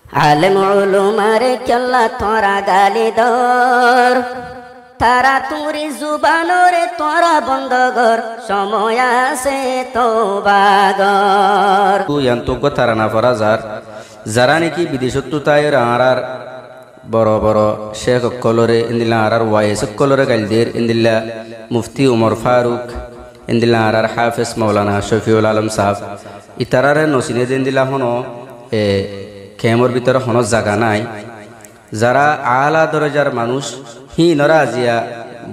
আলেম উলুমারে কেল্লা তোরা গালি দর তারা তুরি জুবানরে তোরা বন্ধ কর সময় আছে তোবাগর ইয়ান্তজ্ঞ তারা না ফরা যারা নাকি বিদেশত্বতায় আর বড় বড় শেখ কলরে ইন্দিল্লা আর ওয়াইস কলরে গাইলদের ইন্দিল্লা মুফতি উমর ফারুক ইন্দিল্লা আর হাফেজ মৌলানা শফিউল আলম সাহেব ইতারারে নসিনে দিন্দিল্লা হনো কেমর ভিতরে হনো জাগা নাই যারা আলা দরজার মানুষ হি নরা আজিয়া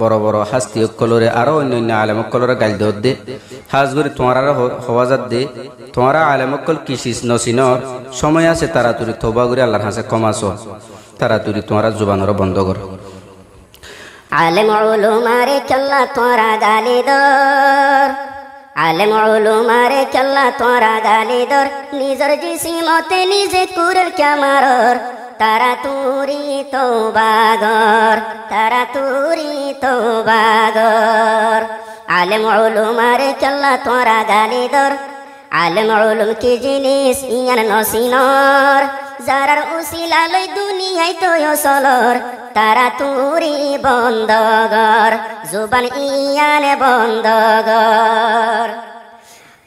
বড় বড় হাস্তি কলরে আরো অন্যান্য আলেমকলরে গাইল দে হাজগুরি তোমার হওয়াজাত দে তোমারা আলেমকল কিসিস নসিনর সময় আছে তারা তুরি থবা করে আল্লাহর হাসে কমাস তারা তুরি তোমারা জুবানর বন্ধ কর আলেম উলুমারে কেল্লা তোরা গালি দর আলেম উলুমারে কেল্লা তোরা গালি দর নিজর জিসিমতে নিজে কুরের ক্যামারর তারা তুরি তোবাগর তারা তুরি তোবাগর আলেম উলুমারে কেল্লা তোরা গালি দর আলেম উলুম কি জিনিস ইয়ান নসিনর যারার উসিলা লই দুনিয়ায় তোয় সলর তারা তুরি বন্ধগর জুবান ইয়ান বন্ধগর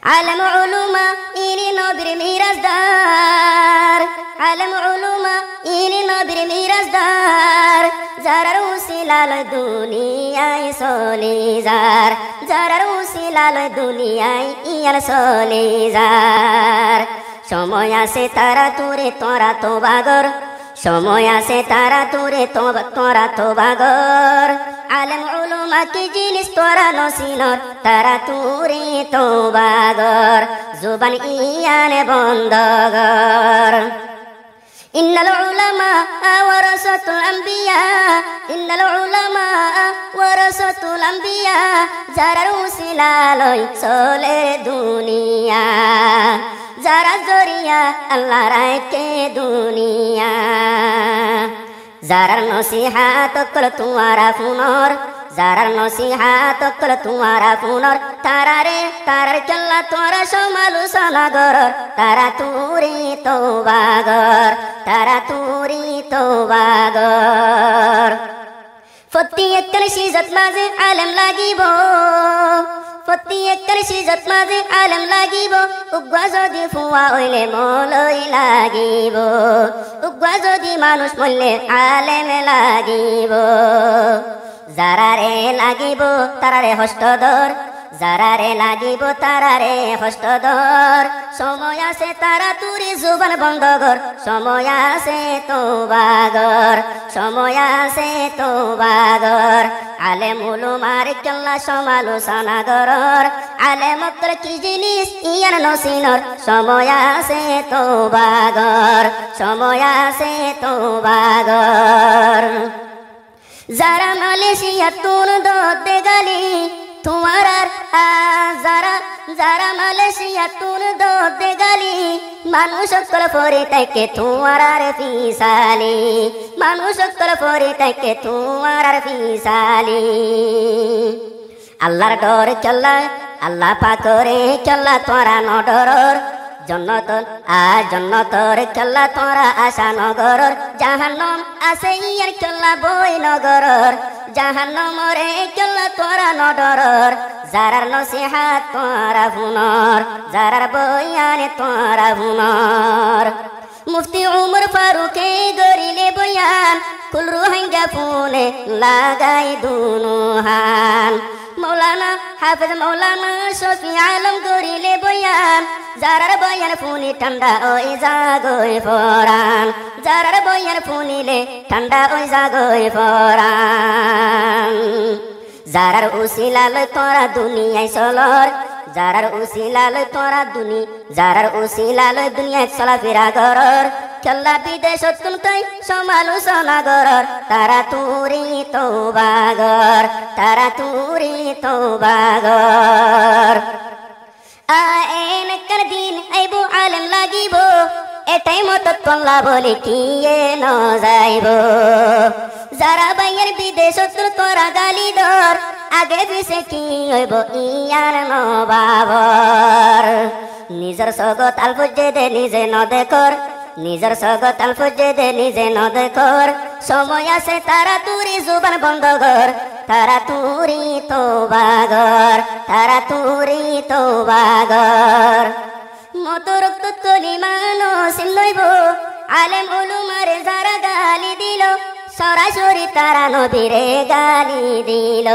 আলেম উলুমা ইনি নবীর মিরাজদার আলেম উলুমা ইনি নবীর মিরাজদার যারার উসিলা লই দুনিয়ায় চলি যার যারার উসিলা লই দুনিয়ায় ইয়ান চলি যার সময় আছে তারা তুরে তোরা তোবাগর সময় আছে তারা তুরে তোরা তোবাগর আলেম উলুমা কি জিনিস তোরা নসিনর তারা তুরে তোবাগর জুবান ইয়ান বন্ধগর ইন্নাল উলামা ওয়ারাসাতুল আম্বিয়া ইন্নাল উলামা ওয়ারাসাতুল আম্বিয়া যারার উসিলা লই চলে দুনিয়া যারা জরিয়া আল্লাহ রায়কে দুনিয়া যারার নসিহাত কল তোমারা পুনর যারার নসিহাত কল তোমারা পুনর তারার কেল্লা তোরা সমালোচনা গর তারা তুরি তোবাগর তারা তুরি তোবাগর ফতি একল সিজত মাঝে আলেম লাগিব ফতি একল সিজত মাঝে আলেম লাগিব উগ্গা যদি ফুয়া হইলে মলই লাগিব উগ্গা যদি মানুষ মরলে আলেম লাগিব যারারে লাগিব তারারে হস্তধর যারারে লাগিব তারারে হস্তধর সময় আছে তারা তুরি জুবান বন্ধগর সময় আছে তোবাগর সময় আছে তোবাগর আলেম উলুমার কেল্লা সমালোচনা গরর আলেম অক্কর কি জিনিস ইয়ান নসিনর সময় আছে তোবাগর সময় আছে তোবাগর যারা মালয়েশিয়া তুন দে গালি তোমার যারা মালয়েশিয়া তুন দে গালি মানুষ সকল পরে তাকে তোমার পিসালি মানুষ সকল পরে তাকে তোমার পিসালি আল্লাহর ডর চল্লা আল্লাহ পাকরে চল্লা তোরা নডরর জন্নতর কেল্লা তোরা আশা নগরর জাহান্নম আছে ইয়ার কেল্লা বই নগরর জাহান্নমরে কেল্লা তোরা নডরর যারার নসিহাত তোরা হুনর যারার বয়ানে তোরা হুনর মুফতি উমর ফারুকে গরিলে বয়ান কুল রোহিঙ্গা ফোনে লাগাই দুনুহান মৌলানা হাফেজ মৌলানা শফি আলম গরিলে বয়ান যারার বয়ান ফুনি ঠান্ডা ওই জাগই পরান যারার বয়ান ফুনিলে ঠান্ডা ওই জাগই পরান যারার উসিলা লই তোরা দুনিয়ায় চলর যারার উসিলা লই তোরা যারার উসিলা লই দুনিয়ায় চলাফেরা গরর কেল্লা বিদেশত তুলতই সমালোচনা গরর তারা তুরি তোবাগর তারা তুরি তোবাগর আইন কার দিন আইবো আলেম লাগিব এটাই মত কল্লা বলে কি ন যাইব যারা বাইয়ের বিদেশত তোরা গালি দর আগে পিছে কি হইব ইয়ার নবাবর নিজের জগত আল বুঝে দে নিজে ন দেখর নিজের সগত আলফুজে দে নিজে নদে কর সময় আছে তারা তুরি জুবান বন্ধ কর তারা তুরি তোবাগর তারা তুরি তোবাগর মত রক্ত কলিমানো সিলইব আলেম উলুমারে যারা গালি দিল সরাসরি তারা নবীরে গালি দিল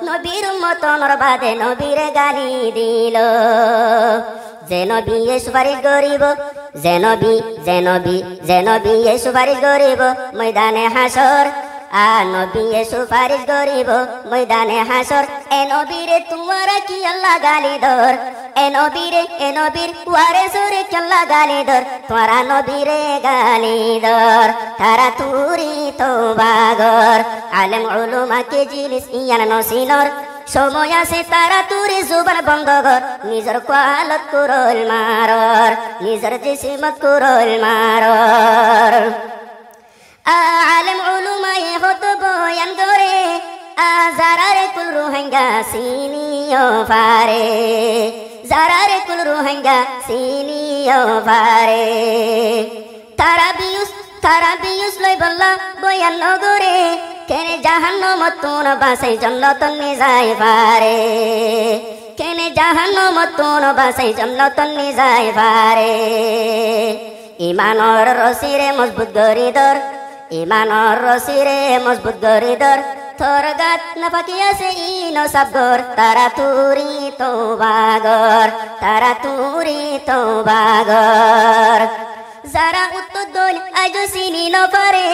নবীর মতনর বাদে নবীরে গালি দিল যে নবী সুপারিশ করিব যে নবী সুপারিশ করিব ময়দানে হাসর নবী সুপারিশ করিব ময়দানে হাসর এ নবীরে তোমারা কি আল্লাহ গালি ধর এ নবীর ওয়ারে সুরে কি আল্লাহ গালি ধর তোরা নবীরে গালি ধর তারা তুরি তোবাগর আলেম উলুমা কে জিনিস ইয়ান নসিনর সময় আছে তারা তুরি জুবান বন্ধ কর নিজের কোয়ালত কুরল মারর নিজের জিসিমত কুরল মারর আলেম উলুমায়ে হতো বয়ান করে যারারে কুল রোহিঙ্গা সিনিও পারে যারারে কুল রোহিঙ্গা সিনিও পারে তারা বিয়ুস লই বল্লা বয়ান নগরে কেনে জাহান্নামত তুন বাসাই জান্নাত নি যাই পারে কেনে জাহান্নামত তুন বাসাই জান্নাত নি যাই পারে ইমানর রসিরে মজবুত গরি দর ইমানর রসিরে মজবুত গরি দর তোর গাত নাফাকি আছে ইনো সাবগর তারা তুরি তোবাগর তারা তুরি তোবাগর যারা উত্তর দল আজ চিনি নপারে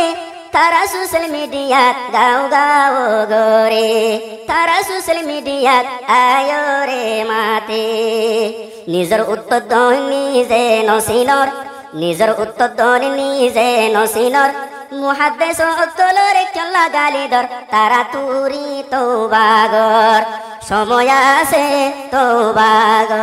তারা সোশ্যাল মিডিয়াত গাও গাও গরে তারা সোশ্যাল মিডিয়াত আয় রে মাতে নিজের উত্তর দল নিজে নসিনর নিজের উত্তর দল নিজে নসিনর মুহাদ্দিস অক্তলরে কেল্লা গালি ধর তারা তুরি তোবাগর সময় আছে তোবাগর